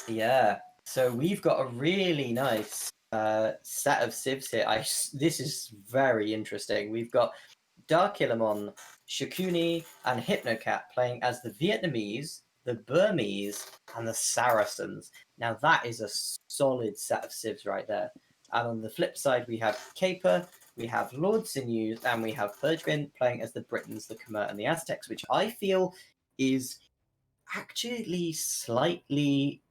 Yeah. So we've got a really nice set of civs here. This is very interesting. We've got Dark Illimon, Shakuni, and Hypnocat playing as the Vietnamese, the Burmese, and the Saracens. Now that is a solid set of civs right there. And on the flip side, we have Caper, we have Lord Sinews, and we have Purgevin playing as the Britons, the Khmer, and the Aztecs, which I feel is actually slightly,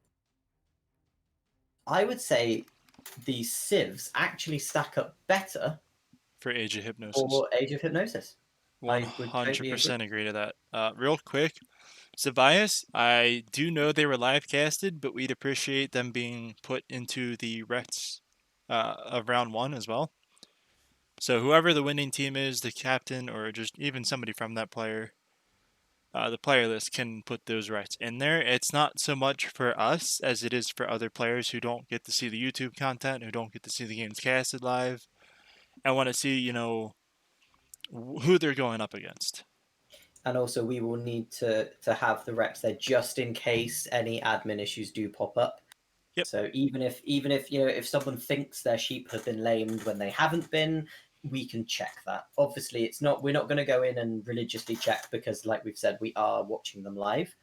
I would say these civs actually stack up better For Age of Hypnosis. for Age of Hypnosis. I would totally agree. 100% agree to that. Real quick, Sabias, I do know they were live casted, but we'd appreciate them being put into the Rets of round 1 as well. So whoever the winning team is, the captain, or just even somebody from that player, the player list can put those rights in there. It's not so much for us as it is for other players who don't get to see the YouTube content, who don't get to see the games casted live, and want to see, you know, who they're going up against. And also, we will need to have the reps there just in case any admin issues do pop up. Yep. So even if you know, if someone thinks their sheep have been lamed when they haven't been, we can check that. Obviously, we're not going to go in and religiously check because, like we've said, we are watching them live.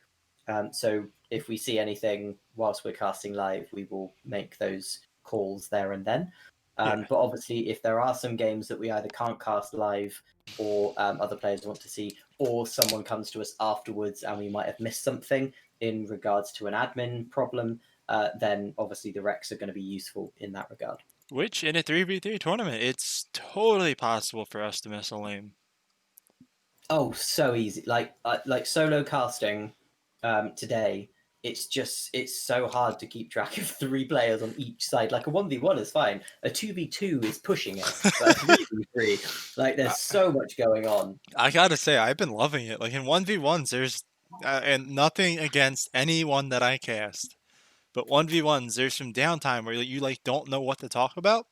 So if we see anything whilst we're casting live, we will make those calls there and then. But obviously, if there are some games that we either can't cast live or other players want to see, or someone comes to us afterwards and we might have missed something in regards to an admin problem, then obviously the recs are going to be useful in that regard. Which, in a 3v3 tournament, it's totally possible for us to miss a lane. Oh, so easy. Like solo casting today, it's so hard to keep track of 3 players on each side. Like a 1v1 is fine. A 2v2 is pushing it. But a 3v3, like there's so much going on. I gotta say, I've been loving it. Like in 1v1s, there's and nothing against anyone that I cast, but 1v1s, there's some downtime where you like don't know what to talk about.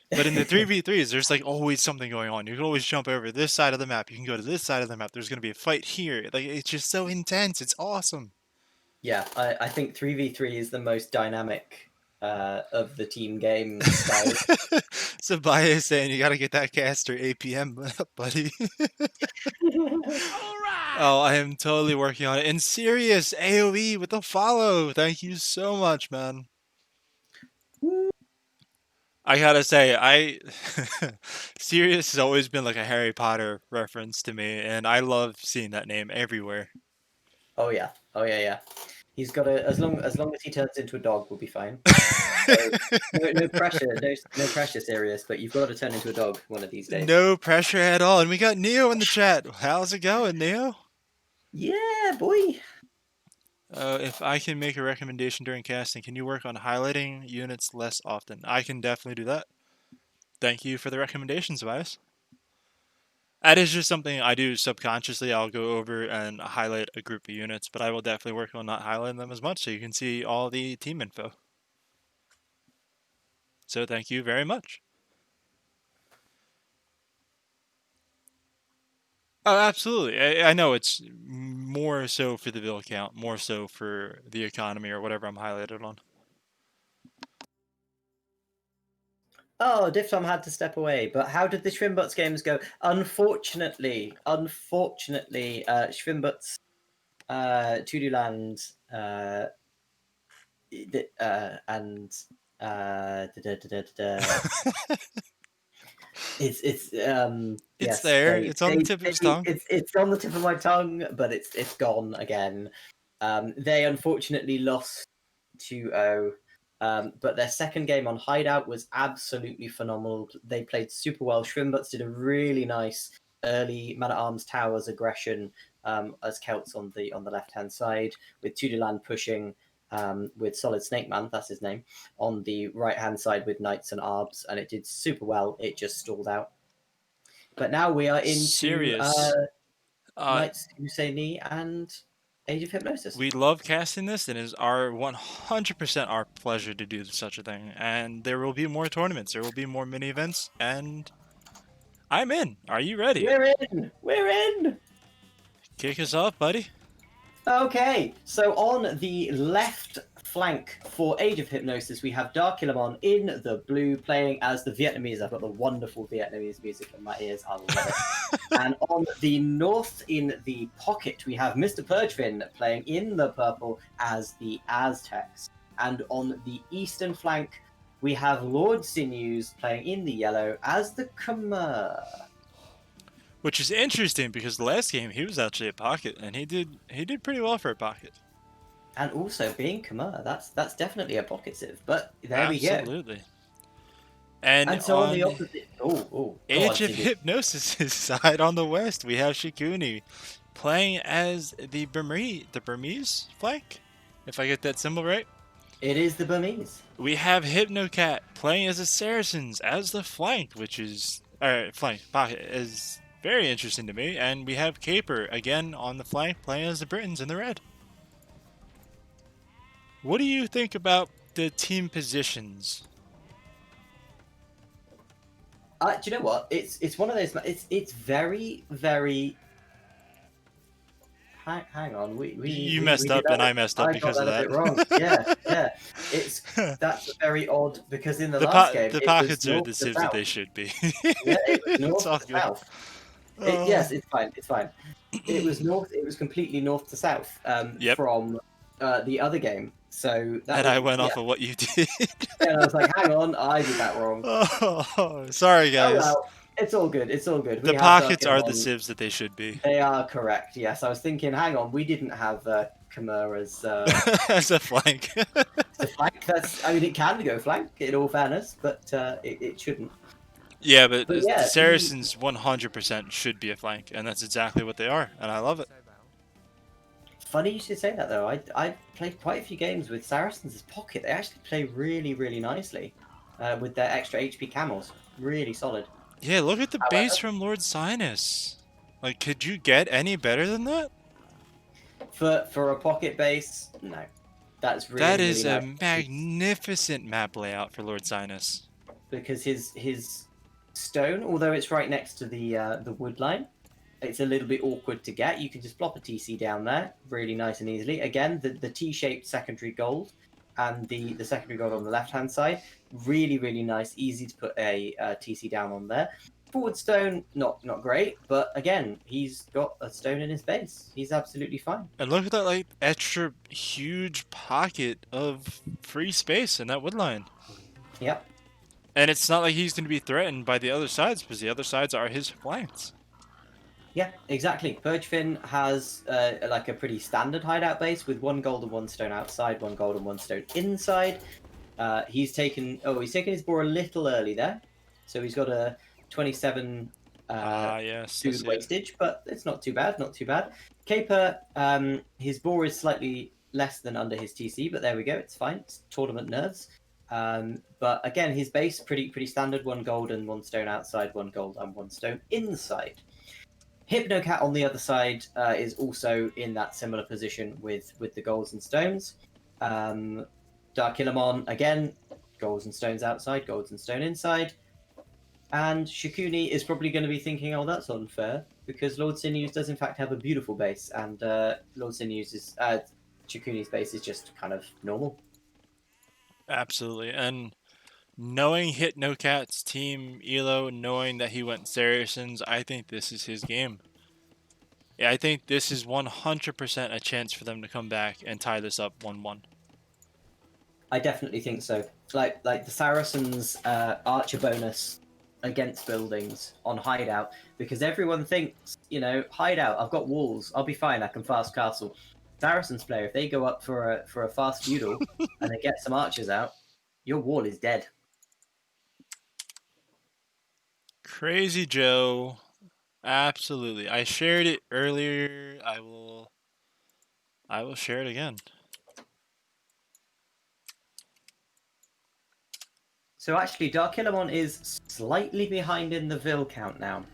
But in the 3v3s, there's like always something going on. You can always jump over this side of the map. You can go to this side of the map. There's gonna be a fight here. Like it's just so intense. It's awesome. Yeah, I think 3v3 is the most dynamic of the team game styles. So Baye is saying you gotta get that caster APM, buddy. Oh, I am totally working on it. And Sirius AoE with the follow. Thank you so much, man. I gotta say, Sirius has always been like a Harry Potter reference to me, and I love seeing that name everywhere. Oh yeah. He's got as long as he turns into a dog, we'll be fine. No pressure, no pressure, Sirius. But you've got to turn into a dog one of these days. No pressure at all. And we got Neo in the chat. How's it going, Neo? Yeah, boy. If I can make a recommendation during casting, can you work on highlighting units less often? I can definitely do that. Thank you for the recommendations, Vice. That is just something I do subconsciously. I'll go over and highlight a group of units, but I will definitely work on not highlighting them as much so you can see all the team info. So thank you very much. Oh, absolutely. I know it's more so for the bill count, more so for the economy or whatever I'm highlighted on. Oh, Diftom had to step away. But how did the Schwimbutz games go? Unfortunately, Schwimbutz, Tuduland, and it's yes, there. It's on the tip of his tongue. It's on the tip of my tongue, but it's gone again. They unfortunately lost 2-0. But their second game on Hideout was absolutely phenomenal. They played super well. Schwimbutz did a really nice early man-at-arms towers aggression as Celts on the left-hand side, with Tuduland pushing with Solid Snake Man, that's his name, on the right-hand side with Knights and Arbs, and it did super well. It just stalled out. But now we are into Knights Husseini and Age of Hypnosis. We love casting this, and it is our 100% our pleasure to do such a thing. And there will be more tournaments. There will be more mini events, and I'm in. Are you ready? We're in. Kick us off, buddy. Okay, so on the left flank for Age of Hypnosis, we have Darkilamon in the blue playing as the Vietnamese. I've got the wonderful Vietnamese music in my ears. I love it. And on the north in the pocket, we have Mr. Purgefin playing in the purple as the Aztecs. And on the eastern flank, we have Lord Sinews playing in the yellow as the Khmer. Which is interesting because the last game he was actually a pocket, and he did pretty well for a pocket. And also being Khmer, that's definitely a pocket civ. But there we go. Absolutely. And so on on the opposite, go Age on, of Siggy. Hypnosis' side on the west, we have Shikuni playing as the Burmese flank, if I get that symbol right. It is the Burmese. We have Hypnocat playing as the Saracens as the flank, which is flank pocket is very interesting to me. And we have Caper again on the flank playing as the Britons in the red. What do you think about the team positions? Do you know what? It's one of those. It's very very. Hang on, You messed up and I messed up because of got that that. a bit wrong. Yeah. That's very odd because in the last game The it was pockets are north the to civs that south. they should be. Yeah, it was It's north all to good. south. Yes, it's fine. It's fine. It was north. It was completely north to south. Yep. From the other game. So that And was, I went off of what you did. and I was like, hang on, I did that wrong. Oh, sorry guys. Oh well, it's all good. It's all good. The pockets are the civs that they should be. They are correct. Yes, I was thinking. Hang on, we didn't have Khmer as as a flank. a flank. I mean, it can go flank in all fairness, but it shouldn't. Yeah, but yeah, the Saracens 100% should be a flank, and that's exactly what they are, and I love it. Funny you should say that though. I played quite a few games with Saracens as pocket. They actually play really really nicely with their extra HP camels. Really solid. Yeah, look at the base from Lord Sinus. Like, could you get any better than that? For a pocket base, no. That's really that is really a nice. magnificent map layout for Lord Sinus. Because his stone, although it's right next to the wood line, it's a little bit awkward to get. You can just plop a TC down there, really nice and easily. Again, the T-shaped secondary gold and the secondary gold on the left-hand side, really, really nice, easy to put a TC down on there. Forward stone, not great, but again, he's got a stone in his base. He's absolutely fine. And look at that, like, extra huge pocket of free space in that wood line. Yep. And it's not like he's going to be threatened by the other sides, because the other sides are his flanks. Yeah, exactly. Purgefin has like a pretty standard hideout base with 1 gold and 1 stone outside, 1 gold and 1 stone inside. He's taken his boar a little early there, so he's got a 27 food wastage, but it's not too bad. Not too bad. Caper, his boar is slightly less than under his TC, but there we go. It's fine. It's tournament nerves. But again, his base pretty standard: 1 gold and 1 stone outside, 1 gold and 1 stone inside. Hypnocat on the other side is also in that similar position with the golds and stones. Darkilamon, again, golds and stones outside, golds and stone inside. And Shikuni is probably going to be thinking, oh, that's unfair, because Lord Sinews does in fact have a beautiful base, and Lord Sinews' Shikuni's base is just kind of normal. Absolutely. And knowing Hypnocat's team Elo, knowing that he went Saracens, I think this is his game. Yeah, I think this is 100% a chance for them to come back and tie this up 1-1. I definitely think so. Like the Saracens archer bonus against buildings on hideout, because everyone thinks, hideout, I've got walls, I'll be fine, I can fast castle. Saracens player, if they go up for a fast feudal and they get some archers out, your wall is dead. Crazy Joe. Absolutely. I shared it earlier. I will share it again. So actually, Darkilamon is slightly behind in the Vil count now.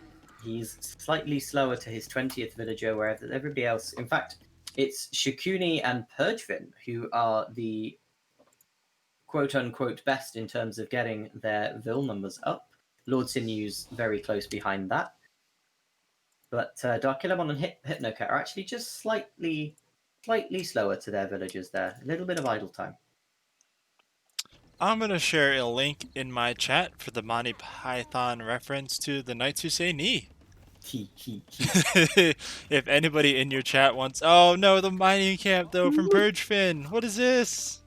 He's slightly slower to his 20th villager, whereas everybody else... In fact, it's Shikuni and Purgefin who are the quote-unquote best in terms of getting their Vil numbers up. Lord Sinews very close behind that. But Darkilamon and Hypnocat are actually just slightly slower to their villagers there. A little bit of idle time. I'm gonna share a link in my chat for the Monty Python reference to the Knights Who Say Knee. He. If anybody in your chat wants, oh no, the mining camp though from Purgefin. What is this?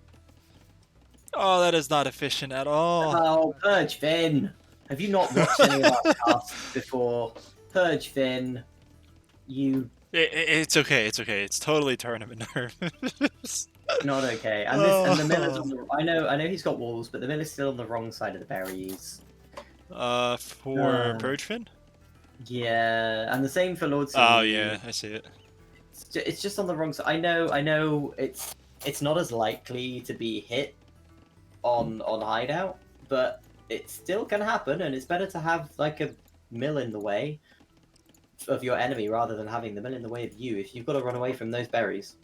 Oh, that is not efficient at all. Oh, Purge Finn! Have you not watched any of our casts before? Purge Finn, you It's okay. It's okay. It's totally tournament nerves. not okay. And the miller's on the. I know he's got walls, but the miller's still on the wrong side of the berries. For Purgefin? Yeah, and the same for Lord Oh Simi. yeah, I see it. It's just on the wrong side. I know. It's not as likely to be hit on hideout, but it still can happen, and it's better to have like a mill in the way of your enemy rather than having the mill in the way of you. If you've got to run away from those berries.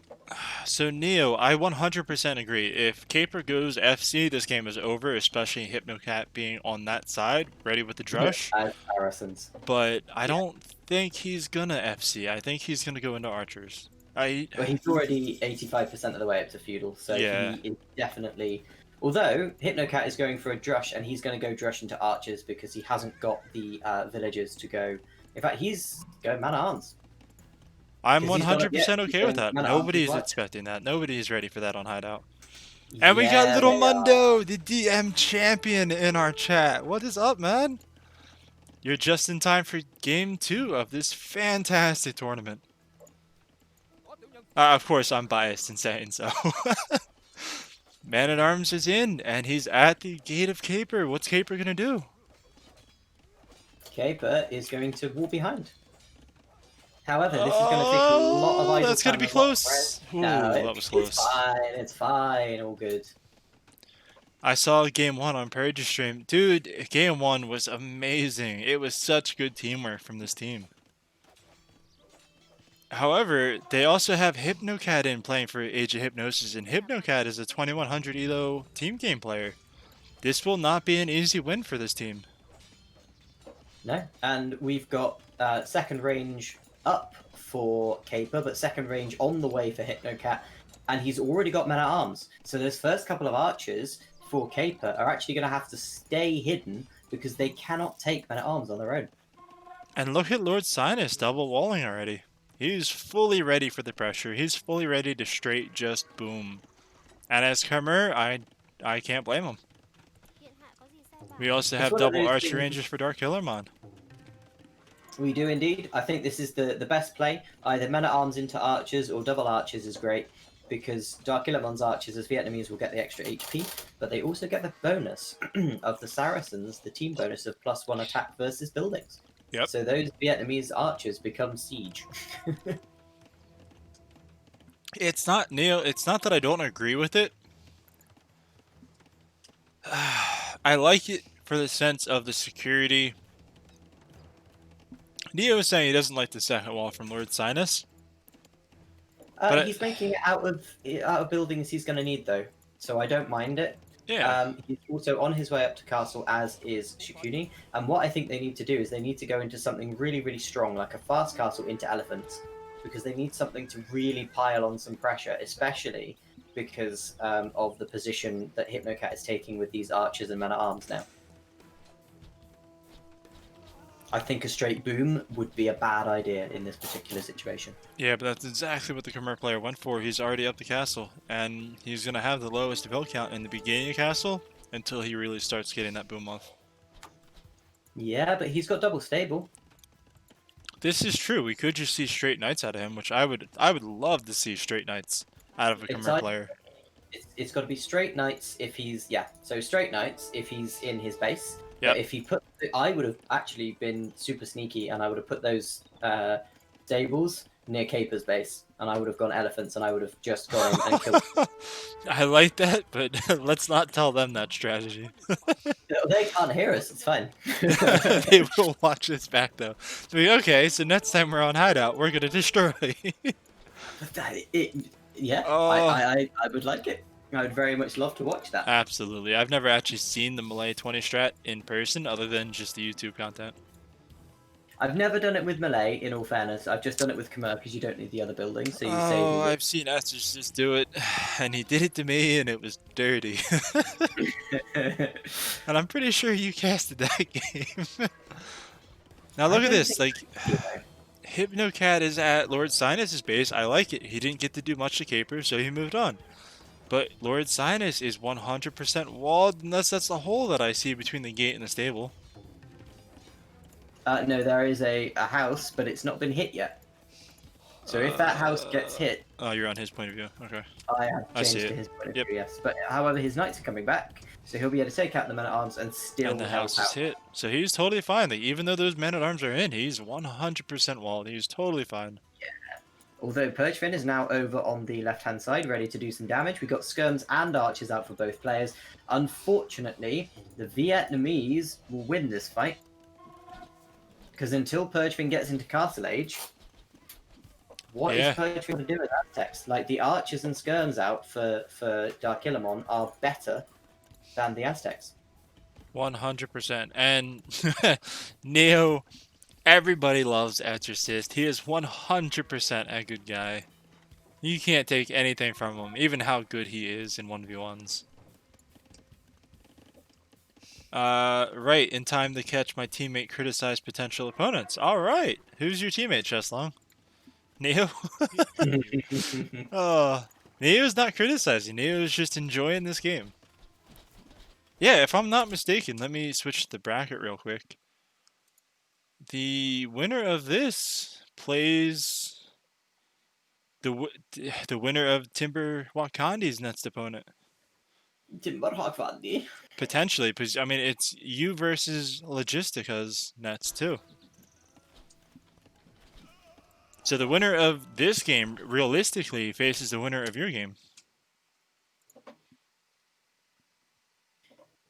So Neo, I 100% agree. If Caper goes FC, this game is over, especially Hypnocat being on that side, ready with the drush. As Saracens. But I don't think he's gonna FC. I think he's gonna go into archers. But he's already 85% of the way up to feudal, so Yeah. he is definitely. Although Hypnocat is going for a drush, and he's going to go drush into archers because he hasn't got the villagers to go. In fact, he's going man at arms. I'm 'Cause he's gotta 100% get- okay with that. man at arms Nobody's is right. expecting that. Nobody's ready for that on hideout. And we got Yeah, Little they are. Mundo, the DM champion, in our chat. What is up, man? You're just in time for game 2 of this fantastic tournament. Of course, I'm biased in saying so. Man at Arms is in, and he's at the gate of Caper. What's Caper gonna do? Caper is going to wall behind. However, this is going to take a lot of idle That's gonna time be and a lot of close. breath. Ooh, No, that was close. It's fine. It's fine. All good. I saw game 1 on Purge stream. Dude, game 1 was amazing. It was such good teamwork from this team. However, they also have Hypnocat in playing for Age of Hypnosis, and Hypnocat is a 2100 ELO team game player. This will not be an easy win for this team. No, and we've got second range up for Caper, but second range on the way for Hypnocat, and he's already got men at arms. So those first couple of archers for Caper are actually going to have to stay hidden because they cannot take men at arms on their own. And look at Lord Sinus double walling already. He's fully ready for the pressure. He's fully ready to straight just boom. And as Khmer, I can't blame him. We also have one of double those archer things- ranges for Dark Hillermon. We do indeed. I think this is the best play. Either men at arms into archers or double archers is great because Dark Illimon's archers as Vietnamese will get the extra HP, but they also get the bonus of the Saracens, the team bonus of +1 attack versus buildings. Yep. So those Vietnamese archers become siege. It's not, Neil, it's not that I don't agree with it. I like it for the sense of the security. Neo is saying he doesn't like the second wall from Lord Sinus. But He's making it out of buildings he's going to need though, so I don't mind it. Yeah. He's also on his way up to castle, as is Shikuni. And what I think they need to do is they need to go into something really, really strong, like a fast castle into elephants, because they need something to really pile on some pressure, especially because of the position that Hypnocat is taking with these archers and men at arms now. I think a straight boom would be a bad idea in this particular situation. Yeah, but that's exactly what the Khmer player went for. He's already up the castle, and he's going to have the lowest build count in the beginning of castle until he really starts getting that boom off. Yeah, but he's got double stable. This is true. We could just see straight knights out of him, which I would love to see straight knights out of a Khmer player. It's got to be straight knights if he's So straight knights if he's in his base. Yep. But if he put, I would have actually been super sneaky, and I would have put those stables near Caper's base, and I would have gone elephants, and I would have just gone in and killed. I like that, but let's not tell them that strategy. They can't hear us. It's fine. They will watch this back though. Okay, so next time we're on hideout, we're gonna destroy. Yeah, Oh. I would like it. I would very much love to watch that. Absolutely. I've never actually seen the Malay 20 strat in person other than just the YouTube content. I've never done it with melee, in all fairness. I've just done it with Khmer because you don't need the other building, so you save Oh, your I've seen Esters just do it, and he did it to me, and it was dirty. And I'm pretty sure you casted that game. Now I look at don't this, think like, you know. Hypnocat is at Lord Sinus's base. I like it. He didn't get to do much to Caper, so he moved on. But Lord Sinus is 100% walled, unless that's the hole that I see between the gate and the stable. No, there is a house, but it's not been hit yet. So if that house gets hit, Oh, you're on his point of view. Okay. I have I see changed it. to his point of Yep. view, yes. But however, his knights are coming back, so he'll be able to take out the men-at-arms and still And the help house out. is hit. So he's totally fine. Like, even though those men-at-arms are in, he's 100% walled. He's totally fine. Although Perchfin is now over on the left-hand side, ready to do some damage. We've got skirms and archers out for both players. Unfortunately, the Vietnamese will win this fight. Because until Perchfin gets into Castle Age, what is Perchfin going to do with Aztecs? Like, the archers and skirms out for Darkilamon are better than the Aztecs. 100%. And Neo, everybody loves Exorcist. He is 100% a good guy. You can't take anything from him, even how good he is in 1v1s. Right, in time to catch my teammate criticize potential opponents. Alright, who's your teammate, Cheslong? Neo? Oh, Neo's not criticizing. Neo's just enjoying this game. Yeah, if I'm not mistaken, let me switch the bracket real quick. The winner of this plays the winner of Timber Wakandi's next opponent. Timber Wakandi. Potentially, because I mean it's you versus Logistica's nets too. So the winner of this game realistically faces the winner of your game.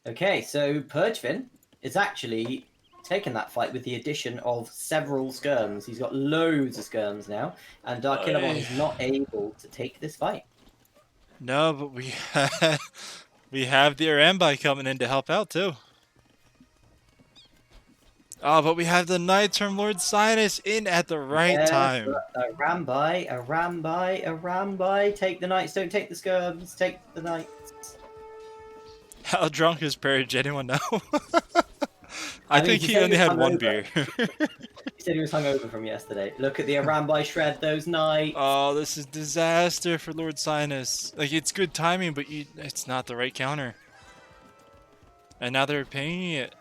Okay, so Perchfin is actually taken that fight with the addition of several skirms. He's got loads of skirms now, and Darkilamon is not able to take this fight. No, but we have the Arambai coming in to help out too. Oh, but we have the Knights from Lord Sinus in at the right time. A Rambai. Take the Knights, don't take the skirms, take the Knights. How drunk is Purge? Anyone know? I mean, think he only had one beer. He said he was hungover from yesterday. Look at the Arambai shred those Knights. Oh, this is disaster for Lord Sinus. Like, it's good timing, but it's not the right counter. And now they're paying it.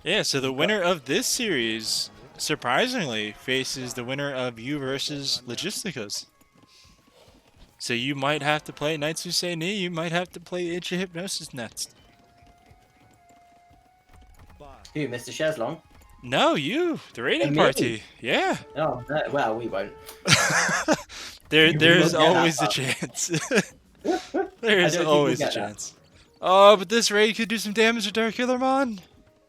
Yeah, so the winner of this series, surprisingly, faces the winner of you versus Logisticas. So you might have to play Knights Who Say Knee, you might have to play Age of Hypnosis next. Who, Mr. Cheslong? No, you, the raiding party. Yeah. Oh, no, well, we won't. There's always a chance. There's always a chance. Oh, but this raid could do some damage to Darkilamon.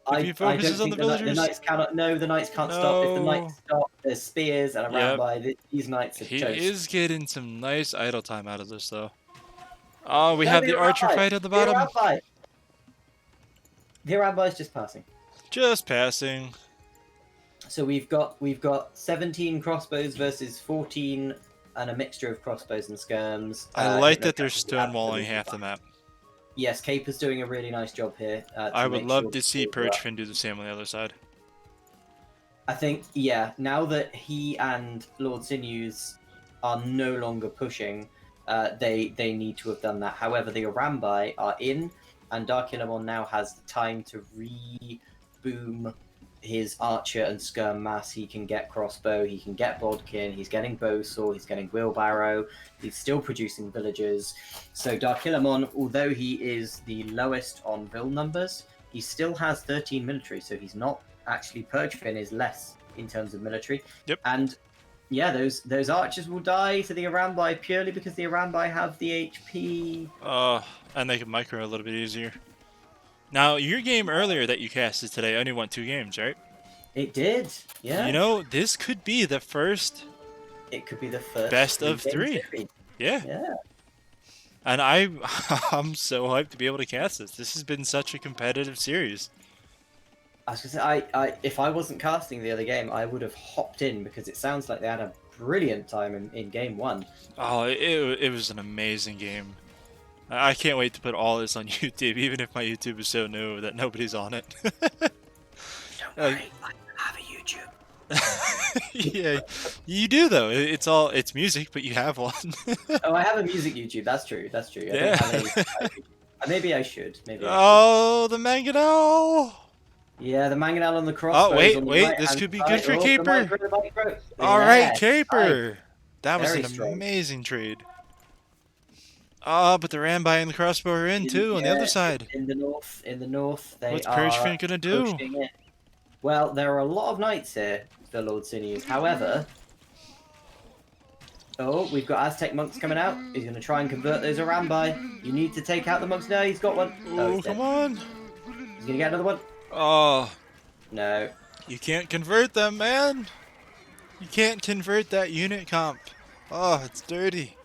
If he focuses on the villagers. The Knights cannot. No, the Knights can't stop. If the Knights stop, there's spears and around by these Knights are toast. He is getting some nice idle time out of this, though. Oh, we have the archer fight at the bottom. The Arambai's just passing. Just passing. So we've got 17 crossbows versus 14, and a mixture of crossbows and skirms. I like that they're stonewalling half the map. Yes, Caper's doing a really nice job here. I would love to see Perchfin do the same on the other side. I think, yeah, now that he and Lord Sinews are no longer pushing, they need to have done that. However, the Arambai are in, and Darkilamon now has the time to re-boom his archer and skirm mass. He can get crossbow, he can get bodkin, he's getting bowsaw, he's getting wheelbarrow, he's still producing villagers. So Darkilamon, although he is the lowest on vill numbers, he still has 13 military, so he's not actually. Perchfin is less in terms of military. Yep. And yeah, those archers will die to the Arambai purely because the Arambai have the HP. And they can micro a little bit easier. Now, your game earlier that you casted today only won 2 games, right? It did, yeah. You know, this could be the first... It could be the first... Best of 3. Yeah. Yeah. And I'm so hyped to be able to cast this. This has been such a competitive series. I was gonna say, if I wasn't casting the other game, I would have hopped in because it sounds like they had a brilliant time in game one. Oh, it was an amazing game. I can't wait to put all this on YouTube, even if my YouTube is so new that nobody's on it. Don't worry, I have a YouTube. Yeah, you do though. It's music, but you have one. Oh, I have a music YouTube. That's true. That's true. I Yeah. don't have any. Maybe I should. Maybe I should. Oh, the mangonel! Yeah, the mangonel on the crossbows. Oh, wait, on the wait. This right-hand could be side. good for Oh, the Caper. micro, the micro. All right, Yes, Caper. That was Very an strong. amazing trade. Oh, but the Rambai and the crossbow are in too on the other side. In the north, they What's are Purgefin gonna do? pushing it. Well, there are a lot of knights here, the Lord Sinews. However, oh, we've got Aztec monks coming out. He's going to try and convert those Arambai. You need to take out the monks now. He's got one. Oh, he's come dead. on. He's going to get another one. Oh, No. you can't convert them, man. You can't convert that unit comp. Oh, it's dirty.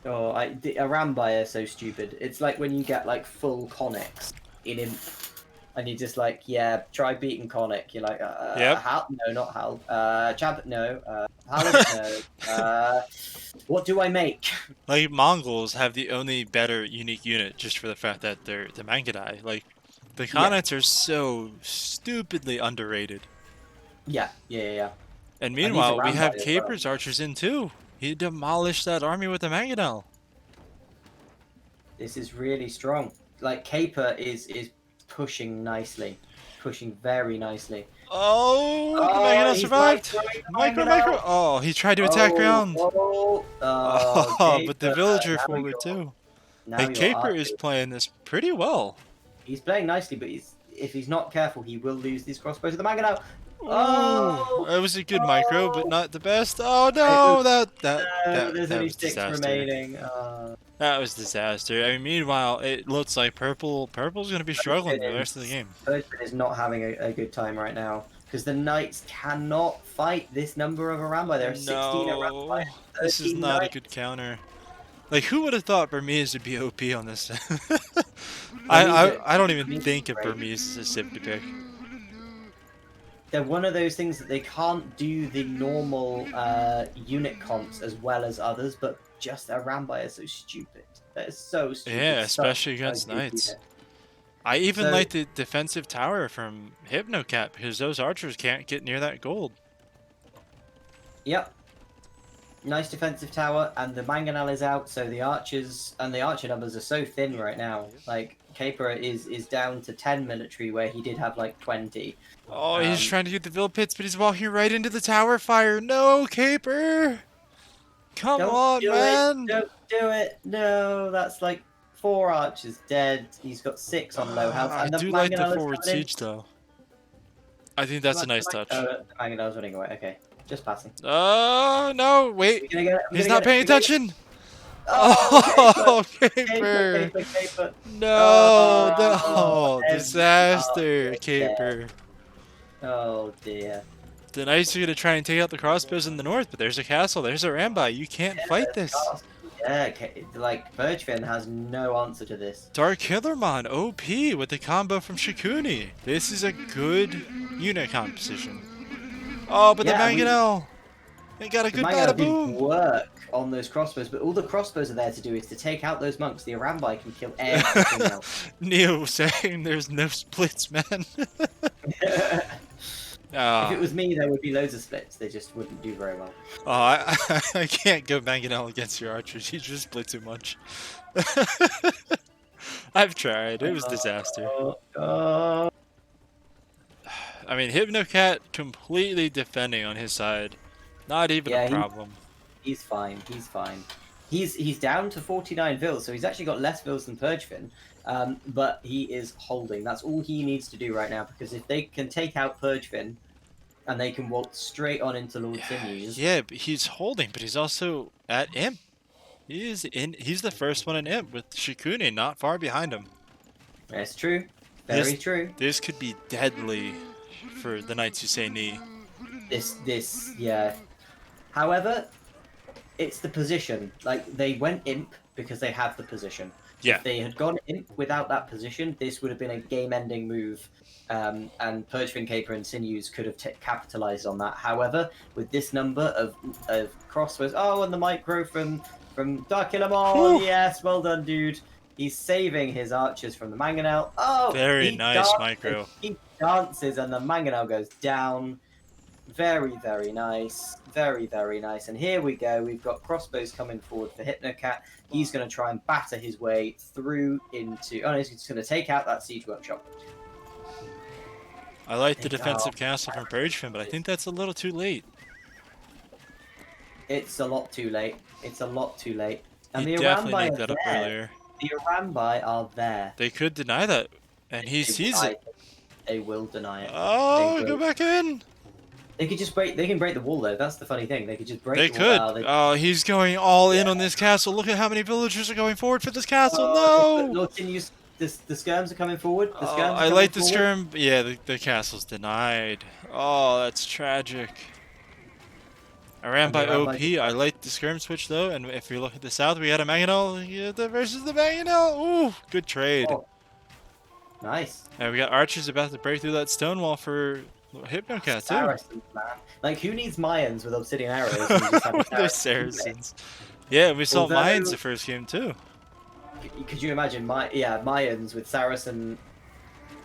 Oh, the Arambai are so stupid. It's like when you get like full conics in Imp. And you're just like, yeah, try beating Conic. You're like, Yep. Hal? No, not Hal. Chab? No. Halid? No. What do I make? Like, Mongols have the only better unique unit just for the fact that they're the Mangadai. Like, the Khanates are so stupidly underrated. Yeah. And meanwhile, we have Arambai as Caper's well. archers in too. He demolished that army with the Mangonel. This is really strong. Like, Caper is pushing nicely. Pushing very nicely. Oh, the Mangonel he's survived. Micro. Oh, he tried to attack ground. Oh, But the Caper, villager now forward you're- too. now And you're Caper is arching. playing this pretty well. He's playing nicely, but if he's not careful, he will lose these crossbows to the Mangonel. Oh, it was a good micro, but not the best. Oh No, no, that there's only was 6 disaster. remaining. That was disaster. I mean, meanwhile, it looks like purple's gonna be struggling the rest of the game. Bergman is not having a good time right now because the knights cannot fight this number of Arambai. There are 16 Arambai. This is 13 not a knights. good counter. Like, who would have thought Burmese would be OP on this? I don't even think of Burmese as a civ to pick. They're one of those things that they can't do the normal unit comps as well as others, but just Arambai are so stupid. They're so stupid. Yeah, Such especially a against good knights. unit. I even So- like the defensive tower from Hypnocat because those archers can't get near that gold. Yep. Nice defensive tower, and the Mangonel is out, so the archers and the archer numbers are so thin right now. Like, Caper is down to 10 military, where he did have like 20. Oh, he's trying to get the Vil Pits, but he's walking right into the tower fire. No, Caper! Come on, do man! it! Don't do it! No, that's like 4 archers dead. He's got 6 on low health. I And the do like the Mangonel is forward coming in. siege, though. I think that's a nice touch. Oh, the Mangonel's running away. Okay, just passing. Oh, no, We're wait. gonna get it. He's not paying attention. Oh, Oh, Caper! Caper. No, Oh, no, disaster, oh, Caper. Oh dear. The knights are gonna try and take out the crossbows in the north, but there's a castle, there's a Rambai. You can't fight this. Yeah, like Bergfin has no answer to this. Dark Hillermon, OP with the combo from Shikuni. This is a good unit composition. Oh, but Yeah, the I mean- Mangonel, they got a The good Mangonel bada did boom. work on those crossbows, but all the crossbows are there to do is to take out those monks. The Arambai can kill everything else. Neo was saying there's no splits, man. If it was me, there would be loads of splits. They just wouldn't do very well. Oh, I can't go Mangonel against your archers. You just split too much. I've tried. It was disaster. I mean, Hypnocat completely defending on his side. Not even Yeah, a problem. He's fine. He's fine. He's down to 49 vills, so he's actually got less vills than Purgefin. But he is holding. That's all he needs to do right now, because if they can take out Purgefin, and they can walk straight on into Lord Sinews. Yeah, but he's holding, but he's also at Imp. He's the first one in Imp with Shikuni not far behind him. That's true. Very true. This could be deadly for the Knights who say knee. Yeah. However, it's the position. Like, they went Imp, because they have the position. Yeah. If they had gone in without that position, this would have been a game-ending move, and Purgefin, Caper, and Sinews could have capitalized on that. However, with this number of crossbows, and the micro from Darkilamon, yes, well done, dude. He's saving his archers from the Mangonel. Oh, Very he nice dances, micro. He dances, and the Mangonel goes down. Very, very nice. Very, very nice. And here we go. We've got crossbows coming forward for Hypnocat. He's going to try and batter his way through into... Oh, no, he's just going to take out that Siege Workshop. I like the defensive castle from Purgefin, but I think that's a little too late. It's a lot too late. It's a lot too late. And He the definitely Arambai made that up earlier. The Arambai are there. They could deny that, and he sees it. They will deny it. Oh, go back in! They could just break. They can break the wall though. That's the funny thing. They could just break. They the wall. could. Oh, he's going all in on this castle. Look at how many villagers are going forward for this castle. No. Lord Sinews, the skirms are coming forward. The skirms. I like the skirm. Yeah, the castle's denied. Oh, that's tragic. I ran by OP. I like the skirm switch though, and if we look at the south, we got a Mangonel versus the Mangonel. Ooh, good trade. Oh. Nice. And we got archers about to break through that stone wall for Hypnocat too. Saracens, man. Like, who needs Mayans with obsidian arrows? When you just have They're Saracens. Yeah, we saw Mayans the first game too. Could you imagine Mayans with Saracen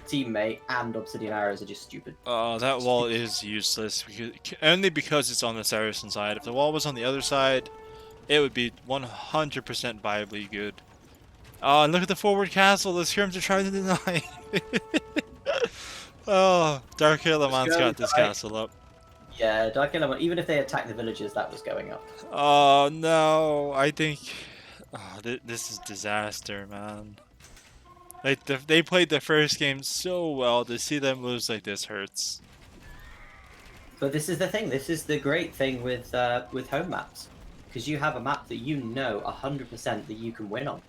teammate and obsidian arrows are just stupid. Oh, that wall is useless only because it's on the Saracen side. If the wall was on the other side, it would be 100% viably good. Oh, and look at the forward castle. The skirms are trying to deny. Oh, Darkilamon's got this castle up. Yeah, Darkilamon, even if they attack the villages, that was going up. Oh, no. I think... Oh, this is disaster, man. Like, they played the first game so well. To see them lose like this hurts. But this is the thing. This is the great thing with home maps. Because you have a map that you know 100% that you can win on.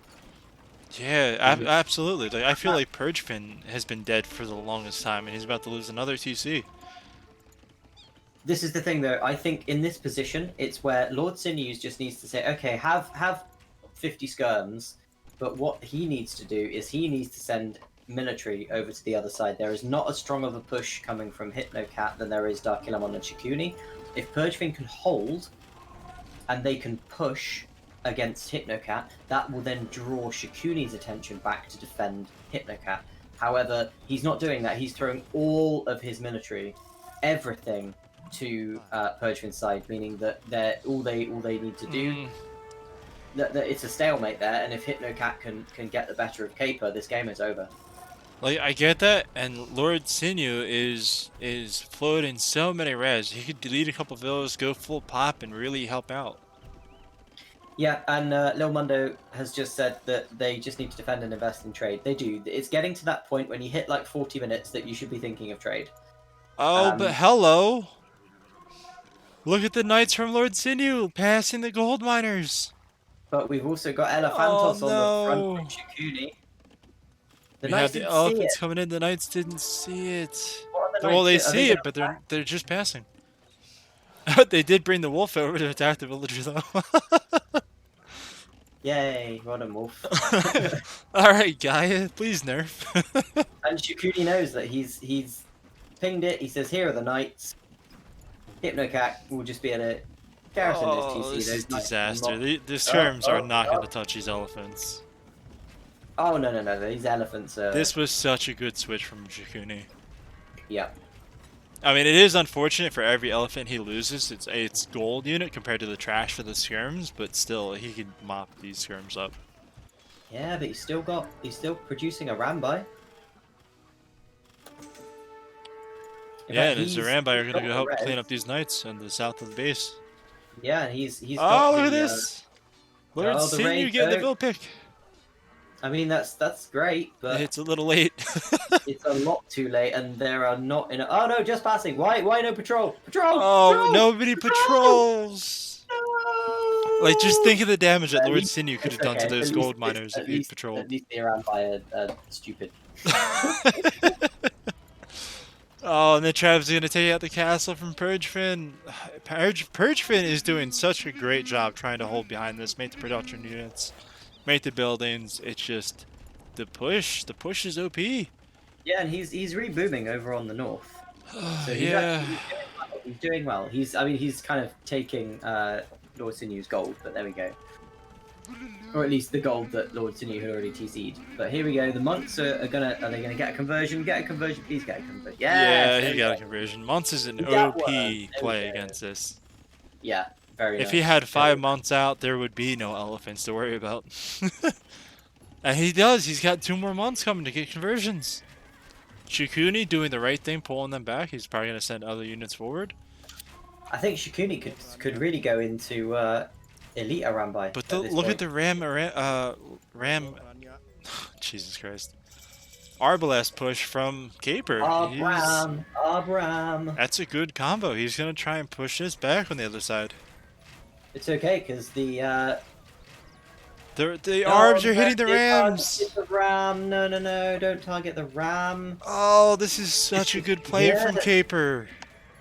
Yeah, absolutely. Like, I feel like Purgefin has been dead for the longest time, and he's about to lose another TC. This is the thing, though. I think in this position, it's where Lord Sinews just needs to say, okay, have 50 skirms, but what he needs to do is he needs to send military over to the other side. There is not as strong of a push coming from Hypnocat than there is Darkilamon and Shikuni. If Purgefin can hold, and they can push against Hypnocat, that will then draw Shikuni's attention back to defend Hypnocat. However, he's not doing that. He's throwing all of his military, everything, to Purgefin's side, meaning that all they need to do, that it's a stalemate there. And if Hypnocat can get the better of Caper, this game is over. Like, I get that, and Lord Sinew is flowed in so many res. He could delete a couple villas, go full pop, and really help out. Yeah, and Lil Mundo has just said that they just need to defend and invest in trade. They do. It's getting to that point when you hit like 40 minutes that you should be thinking of trade. Oh, but hello! Look at the knights from Lord Sinew passing the gold miners. But we've also got Elephantos on the front from Shikuni. The knights the elephants coming in. The knights didn't see it. Well, they see it, but they're just passing. They did bring the wolf over to attack the villager, though. Yay, Rodden Wolf. Alright, Gaia, please nerf. And Shikuni knows that he's pinged it. He says, here are the knights. Hypnocat will just be at a garrison this TC. This is disaster. The skirms are not going to touch these elephants. Oh, no. These elephants are... This was such a good switch from Shikuni. Yep. I mean, it is unfortunate for every elephant he loses. It's gold unit compared to the trash for the skirms, but still, he can mop these skirms up. Yeah, but he's still producing a Rambai. Yeah, and his Rambai are going to go help clean up these knights on the south of the base. Yeah, and he's Oh, got look at this! Lord Sinew getting the vill pick. I mean, that's great, but it's a little late. It's a lot too late, and there are not enough. Oh no, just passing. Why no patrol? Patrol! Oh, patrol! nobody patrols. No! Like, just think of the damage that Lord Sinew could have done to those gold miners if he patrolled. At least they're around by a stupid. Oh, and then Trav's gonna take out the castle from Purgefin. Purgefin is doing such a great job trying to hold behind this, make the production units. make the buildings. It's just the push. The push is OP. Yeah, and he's rebooming over on the north. So he's Yeah. actually he's doing well. I mean he's kind of taking Lord Sinew's gold, but there we go. Or at least the gold that Lord Sinew had already TC'd. But here we go. The monks are they gonna get a conversion? Get a conversion, please get a conversion. Yes, Yeah, there he we got go. a conversion. Months is an That OP one. There we play go. against this. Yeah, very If nice. he had 5 Very months out, there would be no elephants to worry about. And he does. He's got 2 more months coming to get conversions. Shikuni doing the right thing, pulling them back. He's probably going to send other units forward. I think Shikuni could really go into Elite Arambai. But At this look point. at the Ram. Jesus Christ. Arbalest push from Caper. Abram. That's a good combo. He's going to try and push this back on the other side. It's okay because the Arbs are hitting the Rams. The ram. No! Don't target the ram. Oh, this is such a good play from Caper.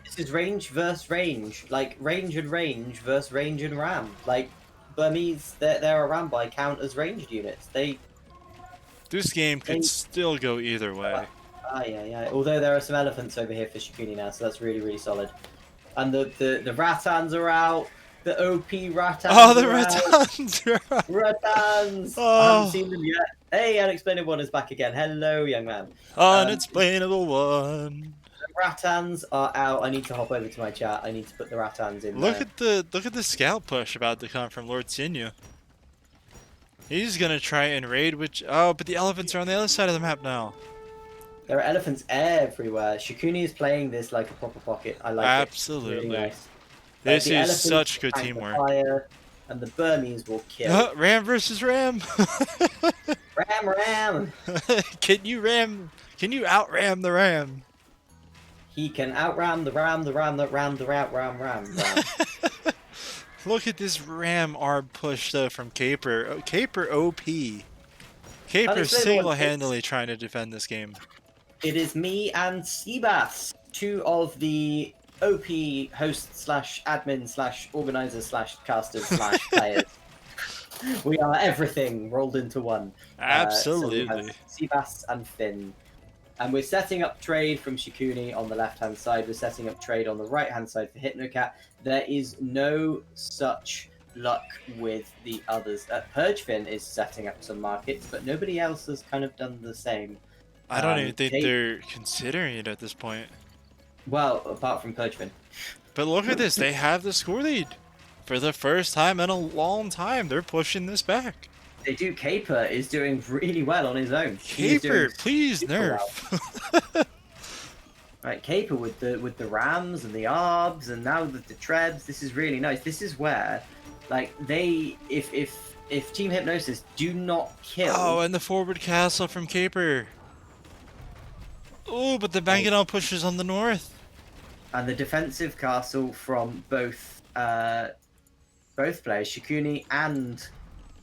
This is range versus range, like range and range versus range and ram. Like Burmese, they're a ram by count as ranged units. This game could still go either way. Yeah. Although there are some elephants over here for Shikuni now, so that's really really solid. And the Rattans are out. The OP Rattans. Oh, the Rattans are out. Rattans! Oh. I haven't seen them yet. Hey, Unexplainable One is back again. Hello, young man. Unexplainable One. The Rattans are out. I need to hop over to my chat. I need to put the Rattans in Look there. at the scout push about to come from Lord Sinew. He's gonna try and raid but the elephants are on the other side of the map now. There are elephants everywhere. Shikuni is playing this like a proper pocket. I like it. Absolutely. It's really nice. This is such good teamwork. And the Burmese will kill. Ram versus Ram. Ram. Can you outram the Ram? He can outram the ram. Look at this Ram arb push though from Caper. Caper OP. Caper single-handedly trying to defend this game. It is me and Seabass, 2 of the OP hosts / admin / organizers / casters / players. We are everything rolled into one. Absolutely. So Seabass and Finn. And we're setting up trade from Shikuni on the left-hand side. We're setting up trade on the right-hand side for Hypnocat. There is no such luck with the others. Purgefin is setting up some markets, but nobody else has kind of done the same. I don't even think they're considering it at this point. Well, apart from Purgefin. But look at this. They have the score lead. For the first time in a long time, they're pushing this back. They do. Caper is doing really well on his own. Caper, please nerf. Well. Right, Caper with the Rams and the Arbs and now the Trebs. This is really nice. This is where, like, if Team Hypnosis do not kill. Oh, and the forward castle from Caper. Oh, but the Banganel pushes on the north. And the defensive castle from both players, Shikuni and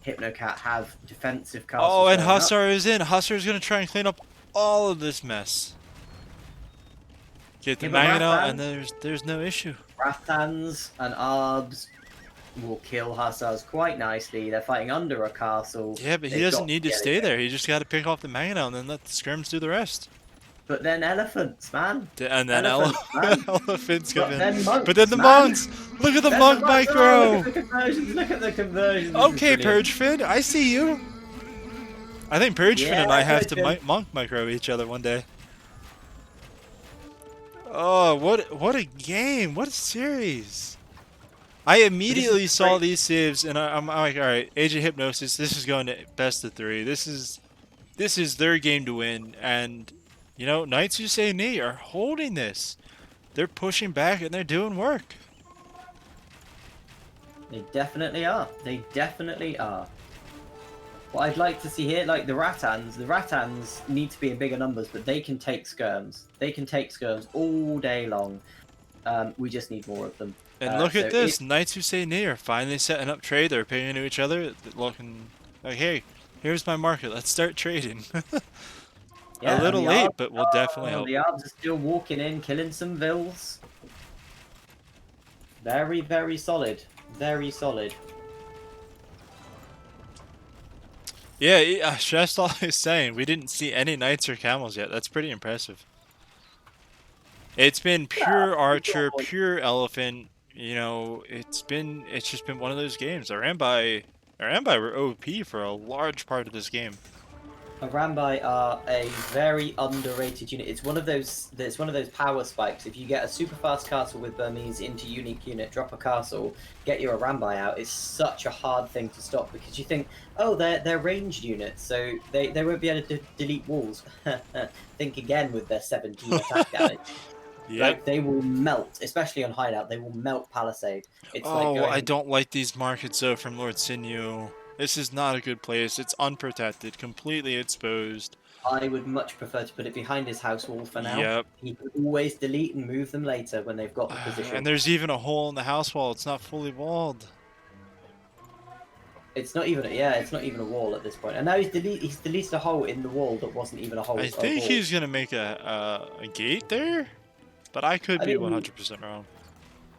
Hypnocat, have defensive castles. Oh, and Hussar is in. Hussar is going to try and clean up all of this mess. Get the Banganel, and there's no issue. Rathans and Arbs will kill Hussars quite nicely. They're fighting under a castle. Yeah, but he doesn't need to stay there. He just got to pick off the Banganel and then let the scrims do the rest. But then elephants, man. And then elephants come in. Monks, but then the monks! Look at the monk micro! Look at the conversions. Okay, Purgefin, I see you. I think Purgefin and I have to monk micro each other one day. Oh, what a game! What a series! I immediately saw these saves, and I'm like, all right, Age of Hypnosis. This is going to best of 3. This is their game to win, and you know, Knights Who Say Knee are holding this. They're pushing back and they're doing work. They definitely are. They definitely are. What I'd like to see here, like the Rattans need to be in bigger numbers, but they can take skirms. They can take skirms all day long. We just need more of them. And look at this. Knights Who Say Knee are finally setting up trade. They're paying into each other, looking like, hey, here's my market. Let's start trading. Yeah, a little late, but we'll definitely help. The Arbs are still walking in, killing some vills. Very, very solid. Very solid. Yeah, that's all I was saying. We didn't see any knights or camels yet. That's pretty impressive. It's been pure archer, pure elephant. You know, it's just been one of those games. Arambai were OP for a large part of this game. Arambai are a very underrated unit. It's one of those. It's one of those power spikes. If you get a super fast castle with Burmese into unique unit, drop a castle, get your Arambai out. It's such a hard thing to stop because you think, oh, they're ranged units, so they won't be able to delete walls. Think again with their 17 attack damage. Yep. Like they will melt, especially on hideout. They will melt palisade. It's like Oh, going. I don't like these markets though from Lord Sinew. This is not a good place. It's unprotected, completely exposed. I would much prefer to put it behind his house wall for now. Yep. He can always delete and move them later when they've got the position. And there's even a hole in the house wall. It's not fully walled. It's not even it's not even a wall at this point. And now he's deleted a hole in the wall that wasn't even a hole. I think he's gonna make a gate there, but I could be 100% wrong.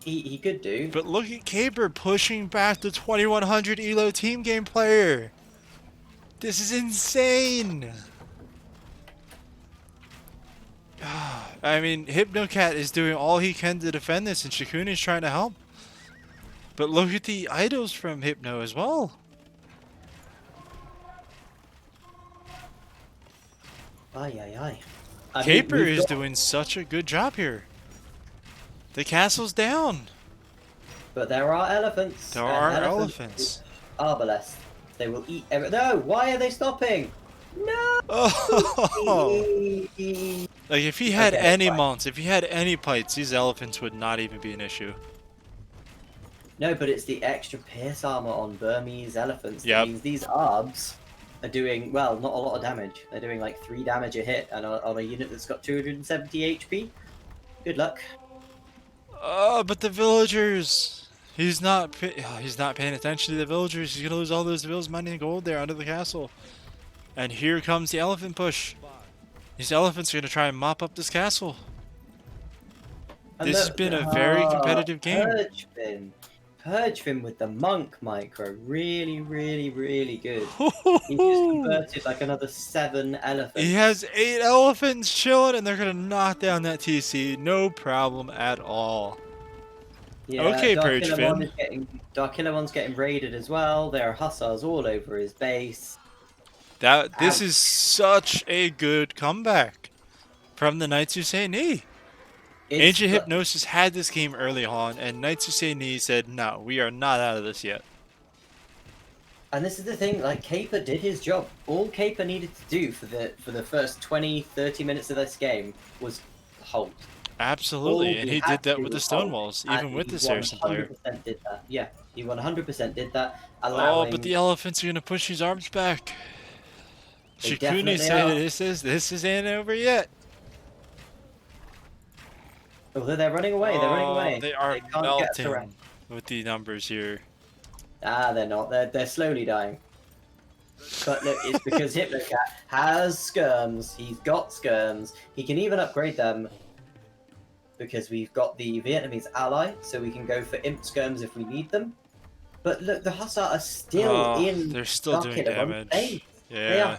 He could do. But look at Caper pushing back the 2100 ELO team game player. This is insane. I mean, Hypnocat is doing all he can to defend this, and Shikune's trying to help. But look at the idols from Hypno as well. Aye. Caper is doing such a good job here. The castle's down. But there are elephants. There are elephants. Arbalest. They will eat No! Why are they stopping? No! Oh. Like, if he had any mounts, if he had any pites, these elephants would not even be an issue. No, but it's the extra pierce armor on Burmese elephants. Yep. That means these arbs are doing, well, not a lot of damage. They're doing like 3 damage a hit, and on a unit that's got 270 HP. Good luck. Oh, but the villagers! He's not paying attention to the villagers. He's gonna lose all those villas mining gold there under the castle. And here comes the elephant push. These elephants are gonna try and mop up this castle. And this has been a very competitive game. Purgefin with the monk micro, really good. He just converted like another 7 elephants. He has 8 elephants chilling, and they're gonna knock down that TC, no problem at all. Yeah, okay, Purgefin. Darkillamon's getting raided as well. There are hussars all over his base. This is such a good comeback from the Knights Who Say Knee. Ancient Hypnosis had this game early on, and Knights Who Say Knee said, no, we are not out of this yet. And this is the thing, like, Caper did his job. All Caper needed to do for the first 20-30 minutes of this game was hold. Absolutely, and he did that with the Stonewalls, even with the Saracen player. Did that. Yeah, he 100% did that. Oh, but the elephants are going to push his arms back. Shikune said this ain't over yet. Although they're running away, They are melting with the numbers here. Ah, they're not. They're slowly dying. But look, it's because Hypnocat has skirms. He's got skirms. He can even upgrade them because we've got the Vietnamese ally, so we can go for imp skirms if we need them. But look, the Hussar are still in. They're still doing damage. Yeah. They are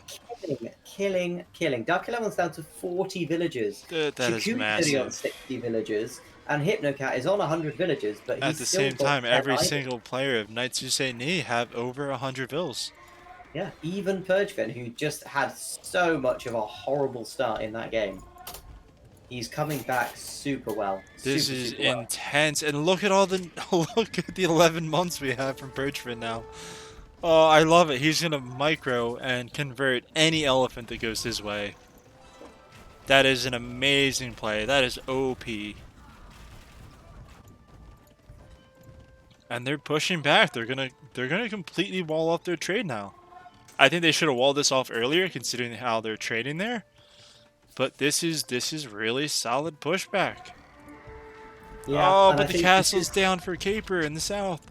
killing. Darkillamon's down to 40 villagers. That is massive. On 60 villagers, and Hypnocat is on 100 villagers. But at the same time, every single player of Knights Who Say Knee have over 100 vills. Yeah, even Purgefin, who just had so much of a horrible start in that game. He's coming back super well. This is intense, and look at look at the 11 months we have from Purgefin now. Oh, I love it. He's gonna micro and convert any elephant that goes his way. That is an amazing play. That is OP. And they're pushing back. They're gonna completely wall off their trade now. I think they should have walled this off earlier, considering how they're trading there. But this is really solid pushback. Yeah, oh, but the castle's down for Caper in the south.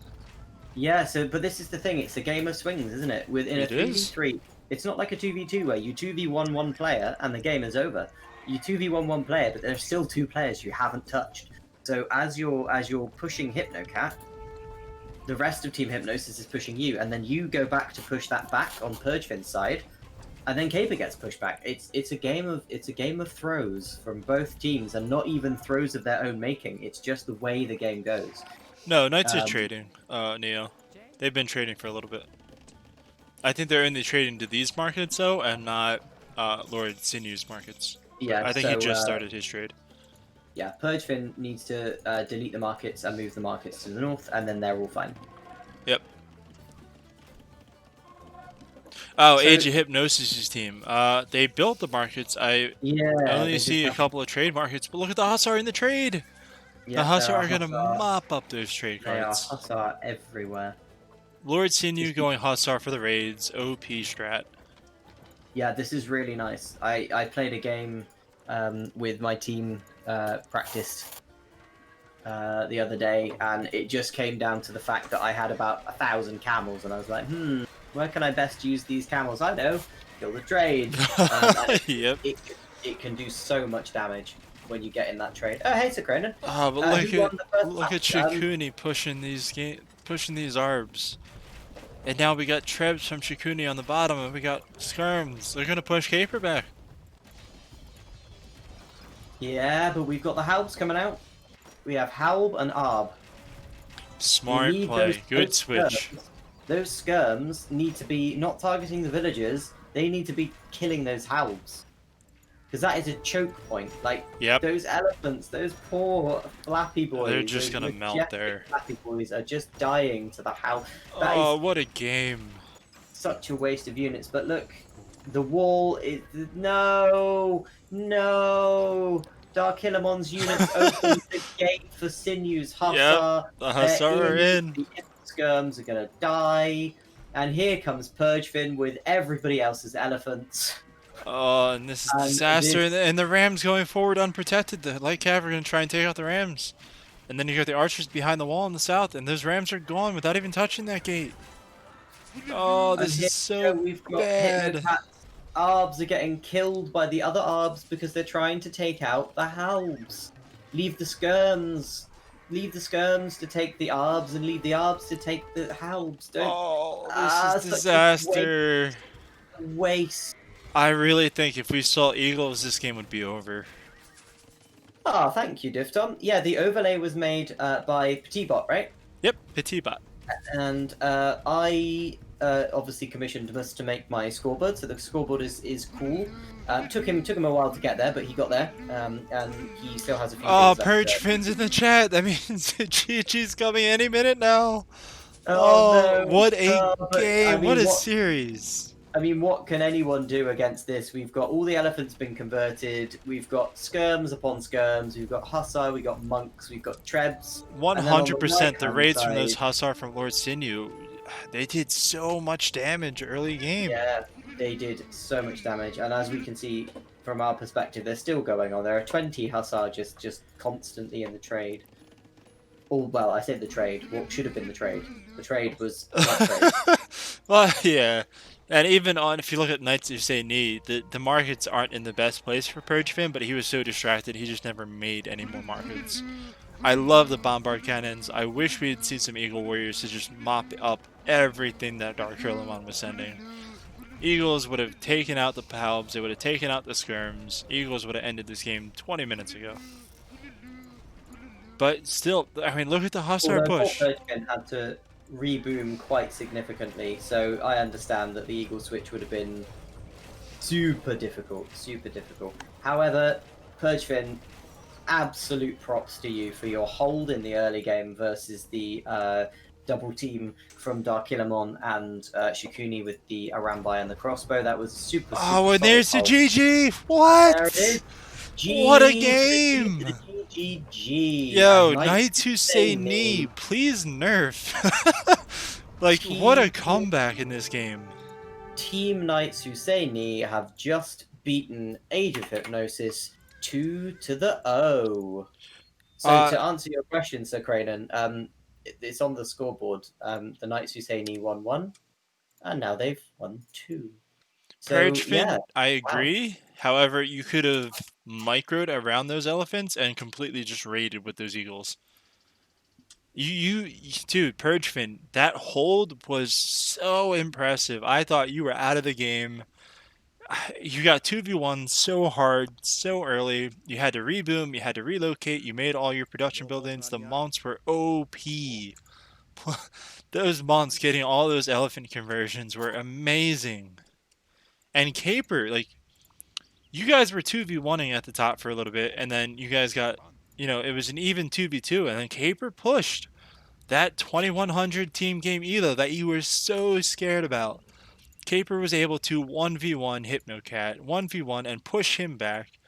Yeah, but this is the thing. It's a game of swings, isn't it? In a 3v3, it's not like a 2v2 where you 2v1 one player and the game is over. You 2v1 one player, but there's still 2 players you haven't touched. So as you're pushing Hypnocat, the rest of Team Hypnosis is pushing you, and then you go back to push that back on Purgefin's side, and then Caper gets pushed back. It's a game of throws from both teams, and not even throws of their own making. It's just the way the game goes. No, Knights is trading, Neo. They've been trading for a little bit. I think they're only trading to these markets, though, and not Lord Sinew's markets. Yeah, I think so, he just started his trade. Yeah, Purgefin needs to delete the markets and move the markets to the north, and then they're all fine. Yep. Oh, So- Age of Hypnosis' team. They built the markets. I only they see a couple of trade markets, but look at the Hussar in the trade. Yeah, The Hussar there are gonna Hussar. mop up those trade They are cards. Hussar everywhere. Lord Sinew going Hussar for the raids. OP strat. Yeah, this is really nice. I played a game with my team, practiced the other day, and it just came down to the fact that I had about 1,000 camels, and I was like, where can I best use these camels? I know, kill the trade. Yep. It can do so much damage when you get in that trade. Oh, hey, Sakronin. Oh, but look at match? Shikuni pushing these arbs. And now we got Trebs from Shikuni on the bottom, and we got Skirms. They're gonna push Caper back. Yeah, but we've got the Halbs coming out. We have Halb and Arb. Smart play. Good switch. Those skirms need to be not targeting the villagers. They need to be killing those Halbs. Because that is a choke point. Like, Yep. those elephants, those poor flappy boys. They're just those gonna melt majestic there. Flappy boys are just dying to the Halb. Oh, what a game. Such a waste of units. But look, the wall is... No! No! Darkillamon's units open the gate for Sinew's Hussar. Yep, the Hussar are in. The skirms are going to die. And here comes Purgefin with everybody else's elephants. Oh, and this is disaster. And the Rams going forward unprotected. The Light Cav are going to try and take out the Rams. And then you got the archers behind the wall in the south, and those Rams are gone without even touching that gate. Oh, this is so bad. Arbs are getting killed by the other Arbs because they're trying to take out the Halbs. Leave the Skirms. Leave the Skirms to take the Arbs, and leave the Arbs to take the Halbs. This is disaster. Waste. I really think if we saw Eagles, this game would be over. Oh, thank you, Difton. Yeah, the overlay was made by Petitbot, right? Yep, Petitbot. And I obviously commissioned us to make my scoreboard, so the scoreboard is cool. Took him a while to get there, but he got there, and he still has a few. Oh, Purgefin's in the chat. That means GG's coming any minute now. Oh, no. What a game! I mean, what a series! I mean, what can anyone do against this? We've got all the elephants been converted. We've got skirms upon skirms. We've got Hussar. We've got monks. We've got Trebs. 100% the raids from those Hussar from Lord Sinew. They did so much damage early game. Yeah, they did so much damage. And as we can see from our perspective, they're still going on. There are 20 Hussar just constantly in the trade. Oh, well, I said the trade. What should have been the trade? The trade was not trade. Well, yeah. And even on, if you look at Knights Who Say Knee, the markets aren't in the best place for Purgefin, but he was so distracted, he just never made any more markets. I love the Bombard Cannons. I wish we'd see some Eagle Warriors to just mop up everything that Darkillaman was sending. Eagles would have taken out the Palbs, they would have taken out the Skirms. Eagles would have ended this game 20 minutes ago. But still, I mean, look at the Hussar push. Purgefin had to reboom quite significantly, so I understand that the Eagle switch would have been super difficult. However, Purgefin, absolute props to you for your hold in the early game versus the double team from Darkillamon and Shikuni with the Arambai and the crossbow. That was super. Oh, and there's the GG! What? There it is. What a game! GG. Yo, Knights Who Say Knee, please nerf. Like, what a comeback in this game. Team Knights Who Say Knee have just beaten Age of Hypnosis 2-0. So to answer your question, Sir Cranen, it's on the scoreboard. The Knights Who Say Knee 1-1, and now they've won 2. So, Purgefin, I agree. Wow. However, you could have microed around those elephants and completely just raided with those eagles. Dude, Purgefin, that hold was so impressive. I thought you were out of the game. You got 2v1 so hard, so early. You had to reboom, you had to relocate, you made all your production buildings. The monts were OP. Those monts getting all those elephant conversions were amazing. And Caper, like, you guys were 2v1ing at the top for a little bit, and then you guys got, it was an even 2v2, and then Caper pushed that 2100 team game elo that you were so scared about. Caper was able to 1v1 Hypnocat, 1v1 and push him back,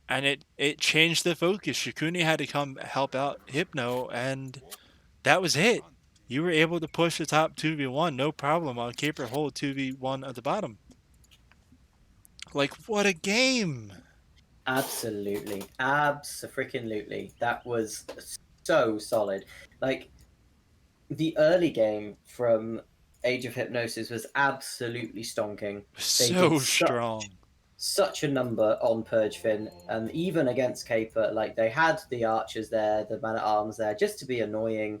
and it changed the focus. Shikuni had to come help out Hypno, and that was it. You were able to push the top 2v1, no problem, while Caper hold 2v1 at the bottom. Like, what a game! Absolutely, abso-freaking-lutely. That was so solid. Like, the early game from Age of Hypnosis was absolutely stonking. They did So strong. such a number on Purgefin, and even against Caper, like they had the archers there, the man at arms there, just to be annoying.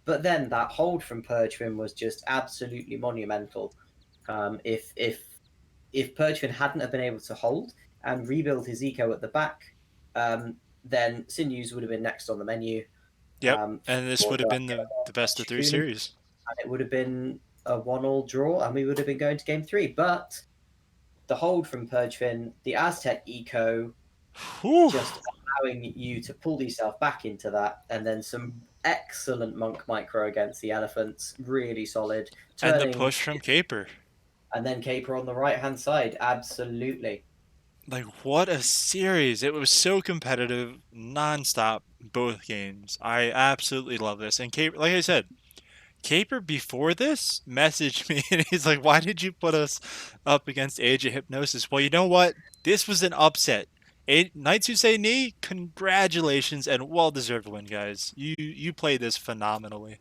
But then that hold from Purgefin was just absolutely monumental. If Purgefin hadn't have been able to hold and rebuild his eco at the back, then Sinews would have been next on the menu. Yep, and this for would have been the best of 3 Shikuni, series. and it would have been a 1-1 draw, and we would have been going to game 3. But the hold from Purgefin, the Aztec eco, Whew. just allowing you to pull yourself back into that, and then some excellent monk micro against the elephants, really solid. And the push from Caper. And then Caper on the right hand side, absolutely. Like, what a series. It was so competitive, non-stop, both games. I absolutely love this. And Caper, like I said, Caper before this messaged me and he's like, why did you put us up against Age of Hypnosis? Well, you know what? This was an upset. Knights Who Say Knee, congratulations and well-deserved win, guys. You played this phenomenally.